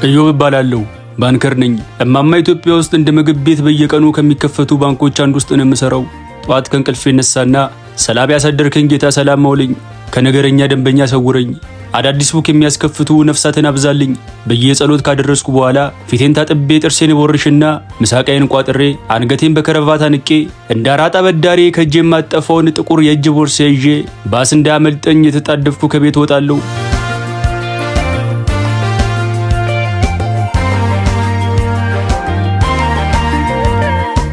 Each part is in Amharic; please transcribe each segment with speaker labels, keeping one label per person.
Speaker 1: እዮብ እባላለሁ ባንከር ነኝ። እማማ ኢትዮጵያ ውስጥ እንደ ምግብ ቤት በየቀኑ ከሚከፈቱ ባንኮች አንዱ ውስጥ ነው የምሰራው። ጧት ከእንቅልፌ እነሳና ሰላም ያሳደርከኝ ጌታ ሰላም ማውለኝ፣ ከነገረኛ ደንበኛ ሰውረኝ፣ አዳዲስ ቡክ የሚያስከፍቱ ነፍሳትን አብዛልኝ። በየጸሎት ካደረስኩ በኋላ ፊቴን ታጥቤ ጥርሴን ቦርሽና ምሳቃዬን ቋጥሬ አንገቴን በከረቫት አንቄ እንደ አራጣ በዳሪ ከእጄ የማጠፋውን ጥቁር የእጅ ቦርሳ ይዤ ባስ እንዳያመልጠኝ የተጣደፍኩ ከቤት ወጣለሁ።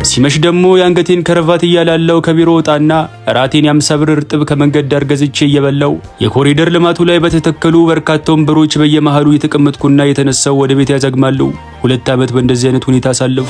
Speaker 1: ሲመሽ ደግሞ የአንገቴን ከረቫት እያላለው ከቢሮ ወጣና ራቴን የ50 ብር እርጥብ ከመንገድ ዳር ገዝቼ እየበላው የኮሪደር ልማቱ ላይ በተተከሉ በርካታ ወንበሮች በየመሃሉ የተቀመጥኩና የተነሳው ወደ ቤት ያዘግማለሁ። 2 ዓመት በእንደዚህ አይነት ሁኔታ አሳለፉ።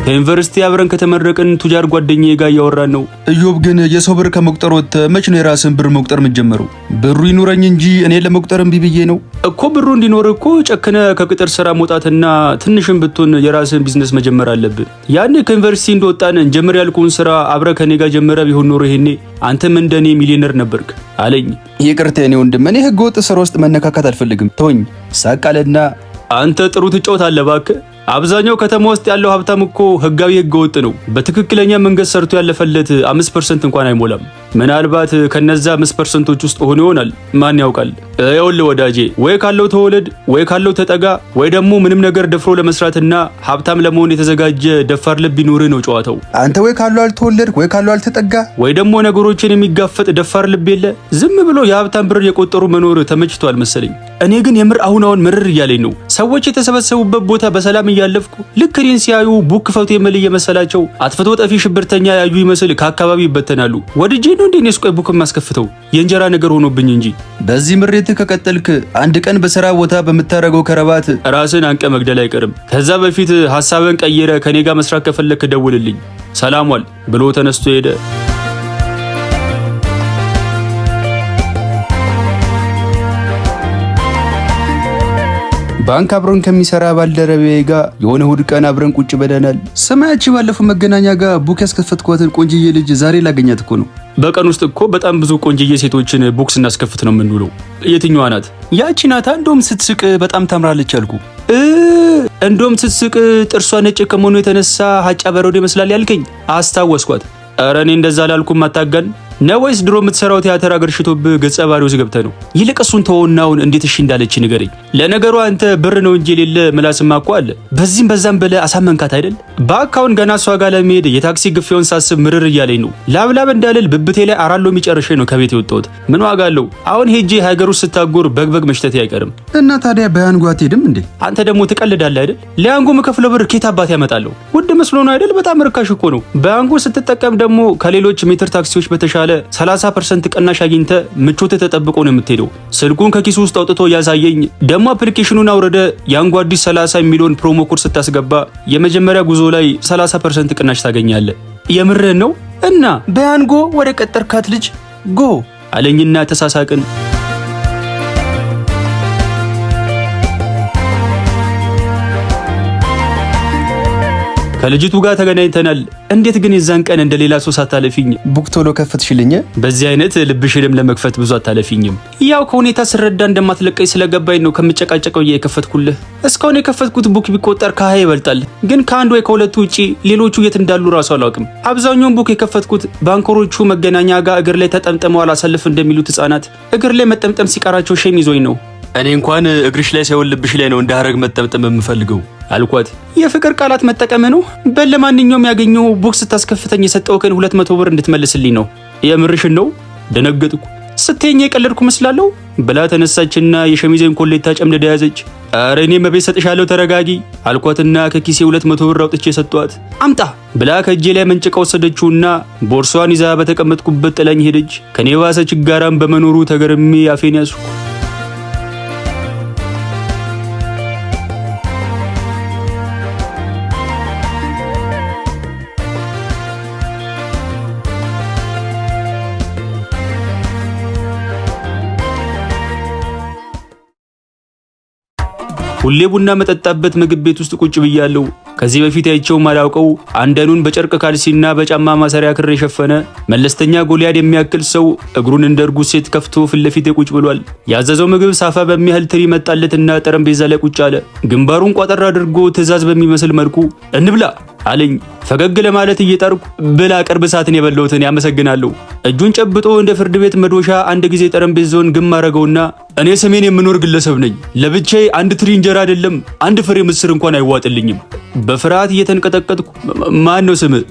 Speaker 1: ከዩኒቨርሲቲ አብረን ከተመረቅን ቱጃር ጓደኛዬ ጋር እያወራን ነው።
Speaker 2: እዮብ ግን የሰው ብር ከመቁጠር ወጥተህ መች ነው የራስን ብር መቁጠር የምትጀምረው? ብሩ ይኑረኝ እንጂ እኔ ለመቁጠር እምቢ ብዬ ነው
Speaker 1: እኮ። ብሩ እንዲኖር እኮ ጨክነ ከቅጥር ስራ መውጣትና ትንሽም ብትሆን የራስን ቢዝነስ መጀመር አለብን። ያኔ ከዩኒቨርሲቲ እንደወጣን እንጀምር ያልኩን ስራ አብረ ከኔ ጋር ጀመረ ቢሆን ኖሮ ይሄኔ አንተም እንደኔ ሚሊዮነር ነበርክ አለኝ።
Speaker 2: ይቅርታ የኔ ወንድም፣ እኔ ህገ ወጥ ስራ ውስጥ መነካካት አልፈልግም፣ ተወኝ። ሳቃለና
Speaker 1: አንተ ጥሩ ትጫወታለህ እባክህ። አብዛኛው ከተማ ውስጥ ያለው ሀብታም እኮ ህጋዊ ህገ ወጥ ነው። በትክክለኛ መንገድ ሰርቶ ያለፈለት 5% እንኳን አይሞላም። ምናልባት ከነዛ 5%ቶች ውስጥ ሆኖ ይሆናል፣ ማን ያውቃል? ይኸውልህ ወዳጄ፣ ወይ ካለው ተወለድ፣ ወይ ካለው ተጠጋ፣ ወይ ደግሞ ምንም ነገር ደፍሮ ለመስራትና ሀብታም ለመሆን የተዘጋጀ ደፋር ልብ ይኑርህ ነው ጨዋታው።
Speaker 2: አንተ ወይ ካለው አልተወለድክ፣ ወይ ካለው አልተጠጋ፣
Speaker 1: ወይ ደግሞ ነገሮችን የሚጋፈጥ ደፋር ልብ የለ። ዝም ብሎ የሀብታም ብር የቆጠሩ መኖር ተመችቷል መሰለኝ። እኔ ግን የምር አሁን ምርር እያለኝ ነው። ሰዎች የተሰበሰቡበት ቦታ በሰላም እያለፍኩ ልክ እኔን ሲያዩ ቡክ ፈውት የመል እየመሰላቸው አጥፍቶ ጠፊ ሽብርተኛ ያዩ ይመስል ከአካባቢ ይበተናሉ። ወድጄ ነው እንዴ ስቆይ ቡክ ማስከፍተው? የእንጀራ ነገር ሆኖብኝ እንጂ።
Speaker 2: በዚህ ምሬት ከቀጠልክ አንድ ቀን በሥራ ቦታ በምታረገው ከረባት
Speaker 1: ራስን አንቀ መግደል አይቀርም። ከዛ በፊት ሐሳብን ቀይረ ከኔ ጋር መስራት ከፈለክ ደውልልኝ። ሰላሟል ብሎ ተነስቶ ሄደ።
Speaker 2: ባንክ አብረን ከሚሰራ ባልደረቤ ጋር የሆነ እሑድ ቀን አብረን ቁጭ ብለናል። ሰማያቺ ባለፈው መገናኛ ጋር ቡክ ያስከፈትኳትን ቆንጅዬ ልጅ ዛሬ ላገኛት እኮ ነው።
Speaker 1: በቀን ውስጥ እኮ በጣም ብዙ ቆንጅዬ ሴቶችን ቡክስ እናስከፍት ነው የምንውለው። የትኛዋ ናት?
Speaker 2: ያቺ ናታ። እንደውም ስትስቅ በጣም ታምራለች አልኩ።
Speaker 1: እንደውም ስትስቅ ጥርሷ ነጭ ከመሆኑ የተነሳ ሀጫ በረዶ ይመስላል ያልከኝ አስታወስኳት። ኧረ እኔ እንደዛ ላልኩም። አታጋን ነው ወይስ ድሮ የምትሰራው ቲያትር አገርሽቶብህ ገጸ ባህሪ ውስጥ ገብተህ ነው? ይልቅ እሱን ተወውናውን እንዴት እሺ እንዳለች ንገረኝ። ለነገሩ አንተ ብር ነው እንጂ የሌለ ምላስማ እኮ አለ። በዚህም በዛም በለ አሳመንካት አይደል? በአካውን ገና እሷ ጋር ለመሄድ የታክሲ ግፊውን ሳስብ ምርር እያለኝ ነው። ላብላብ እንዳልል ብብቴ ላይ አራሎ የሚጨርሸኝ ነው ከቤት የወጣሁት። ምን ዋጋ አለው? አሁን ሄጄ ሀገር ውስጥ ስታጎር በግበግ መሽተቴ አይቀርም።
Speaker 2: እና ታዲያ በያንጎ አትሄድም እንዴ?
Speaker 1: አንተ ደግሞ ትቀልዳለህ አይደል? ለያንጎ የምከፍለው ብር ኬት አባት ያመጣለሁ? ውድ መስሎ ነው አይደል? በጣም ርካሽ እኮ ነው። በያንጎ ስትጠቀም ደግሞ ከሌሎች ሜትር ታክሲዎች በተሻለ 30% ቅናሽ አግኝተ ምቾት ተጠብቆ ነው የምትሄደው። ስልኩን ከኪሱ ውስጥ አውጥቶ ያሳየኝ። ደግሞ አፕሊኬሽኑን አውረደ ያንጎ አዲስ 30 የሚለውን ፕሮሞ ኮድ ስታስገባ የመጀመሪያ ጉዞ ላይ 30% ቅናሽ ታገኛለህ። የምርህን ነው? እና
Speaker 2: በያንጎ ወደ ቀጠርካት ልጅ ጎ
Speaker 1: አለኝና ተሳሳቅን። ከልጅቱ ጋር ተገናኝተናል። እንዴት ግን የዛን ቀን እንደሌላ ሰው ሳታለፊኝ
Speaker 2: ቡክ ቶሎ ከፈትሽልኝ?
Speaker 1: በዚህ አይነት ልብሽንም ለመክፈት ብዙ አታለፊኝም። ያው ከሁኔታ ስረዳ እንደማትለቀኝ ስለገባኝ ነው ከምጨቃጨቀው የከፈትኩልህ። እስካሁን የከፈትኩት ቡክ ቢቆጠር ከ20 ይበልጣል። ግን ከአንድ ወይ ከሁለቱ ውጪ ሌሎቹ የት እንዳሉ ራሱ አላውቅም። አብዛኛውን ቡክ የከፈትኩት ባንኮሮቹ መገናኛ ጋር እግር ላይ ተጠምጥመው አላሳልፍ እንደሚሉት ህፃናት እግር ላይ መጠምጠም ሲቀራቸው ሼም ይዞኝ ነው።
Speaker 2: እኔ እንኳን እግርሽ ላይ ሳይሆን ልብሽ ላይ ነው እንደ ሐረግ መጠምጠም የምፈልገው
Speaker 1: አልኳት። የፍቅር ቃላት መጠቀም ነው። በለማንኛውም ያገኘው ቡክ ስታስከፍተኝ የሰጠውከን 200 ብር እንድትመልስልኝ ነው። የምርሽን ነው? ደነገጥኩ። ስትኛ የቀለድኩ መስላለሁ ብላ ተነሳችና የሸሚዜን ኮሌታ ጨምደዳ ያዘች። ኧረ እኔ መቤት ሰጥሻለሁ ተረጋጊ አልኳትና ከኪሴ 200 ብር አውጥቼ ሰጠዋት። አምጣ ብላ ከእጄ ላይ መንጭቃ ወሰደችውና ቦርሷን ይዛ በተቀመጥኩበት ጥላኝ ሄደች። ከኔ ባሰ ችጋራም በመኖሩ ተገርሜ አፌን ያዝኩ። ሁሌ ቡና መጠጣበት ምግብ ቤት ውስጥ ቁጭ ብያለሁ። ከዚህ በፊት አይቼው ማላውቀው አንደኑን በጨርቅ ካልሲና በጫማ ማሰሪያ ክር የሸፈነ መለስተኛ ጎልያድ የሚያክል ሰው እግሩን እንደ እርጉዝ ሴት ከፍቶ ፊት ለፊት ቁጭ ብሏል። ያዘዘው ምግብ ሳፋ በሚያህል ትሪ መጣለትና ጠረጴዛ ላይ ቁጭ አለ። ግንባሩን ቋጠር አድርጎ ትዕዛዝ በሚመስል መልኩ እንብላ አለኝ። ፈገግ ለማለት እየጣርኩ ብላ ቅርብ ሰዓትን የበለውትን ያመሰግናለሁ። እጁን ጨብጦ እንደ ፍርድ ቤት መዶሻ አንድ ጊዜ ጠረጴዛውን ግም አረገውና እኔ ሰሜን የምኖር ግለሰብ ነኝ። ለብቻዬ አንድ ትሪ እንጀራ አይደለም አንድ ፍሬ ምስር እንኳን አይዋጥልኝም። በፍርሃት እየተንቀጠቀጥኩ ማን ነው ስምህ?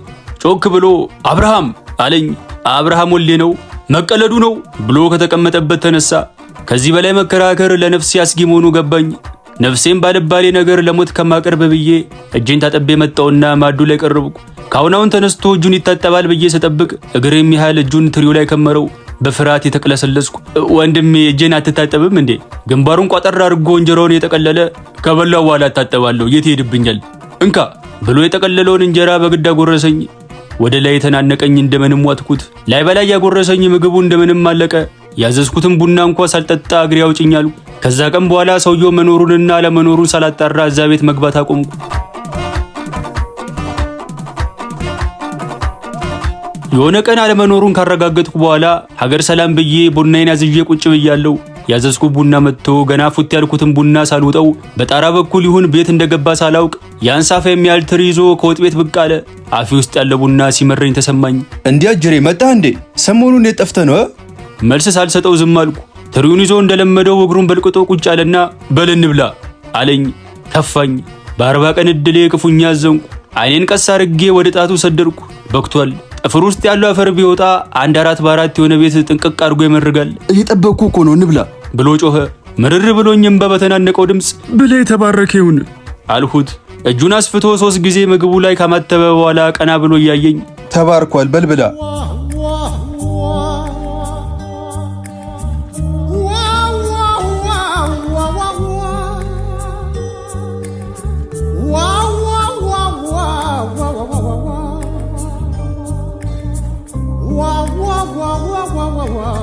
Speaker 1: ጮክ ብሎ አብርሃም አለኝ። አብርሃም ወልዴ ነው መቀለዱ ነው ብሎ ከተቀመጠበት ተነሳ። ከዚህ በላይ መከራከር ለነፍሴ አስጊ መሆኑ ገባኝ። ነፍሴን ባልባሌ ነገር ለሞት ከማቀርብ ብዬ እጄን ታጠቤ መጣውና ማዱ ላይ ቀረብኩ። ካሁናውን ተነስቶ እጁን ይታጠባል ብዬ ስጠብቅ እግሬም ያህል እጁን ትሪው ላይ ከመረው። በፍርሃት የተቅለሰለስኩ ወንድሜ እጄን አትታጠብም እንዴ? ግንባሩን ቋጠር አድርጎ እንጀራውን የጠቀለለ ከበላው በኋላ አታጠባለሁ የት ሄድብኛል እንካ ብሎ የጠቀለለውን እንጀራ በግድ አጎረሰኝ። ወደ ላይ የተናነቀኝ እንደምንም ዋጥኩት። ላይ በላይ ያጎረሰኝ ምግቡ እንደምንም አለቀ። ያዘዝኩትን ቡና እንኳን ሳልጠጣ እግሬ አውጭኝ አልኩ። ከዛ ቀን በኋላ ሰውየው መኖሩንና አለመኖሩን ሳላጣራ እዛ ቤት መግባት አቆምኩ። የሆነ ቀን አለመኖሩን ካረጋገጥኩ በኋላ ሀገር ሰላም ብዬ ቡናዬን አዝዤ ቁጭ ብያለሁ። ያዘዝኩ ቡና መጥቶ ገና ፉት ያልኩትን ቡና ሳልውጠው በጣራ በኩል ይሁን ቤት እንደገባ ሳላውቅ ያን ሳፋ የሚያህል ትሪ ይዞ ከወጥ ቤት ብቅ አለ። አፌ ውስጥ ያለ ቡና ሲመረኝ ተሰማኝ።
Speaker 2: እንዴ አጅሬ መጣህ እንዴ? ሰሞኑን የጠፍተህ ነው?
Speaker 1: መልስ ሳልሰጠው ዝም አልኩ። ትሪውን ይዞ እንደለመደው እግሩን በልቅጦ ቁጭ አለና በል እንብላ አለኝ። ተፋኝ። በ40 ቀን እድሌ ክፉኛ አዘንኩ። አይኔን ቀስ አርጌ ወደ ጣቱ ሰደርኩ። በክቷል። ጥፍር ውስጥ ያለው አፈር ቢወጣ 1 4 በ4 የሆነ ቤት ጥንቅቅ አድርጎ ይመርጋል።
Speaker 2: እየጠበቅኩ እኮ ነው እንብላ
Speaker 1: ብሎ ጮኸ። ምርር ብሎኝ እምባ በተናነቀው ድምፅ ብለ የተባረከ ይሁን አልሁት። እጁን አስፍቶ 3 ጊዜ ምግቡ ላይ ካማተበ በኋላ ቀና ብሎ እያየኝ
Speaker 2: ተባርኳል በልብላ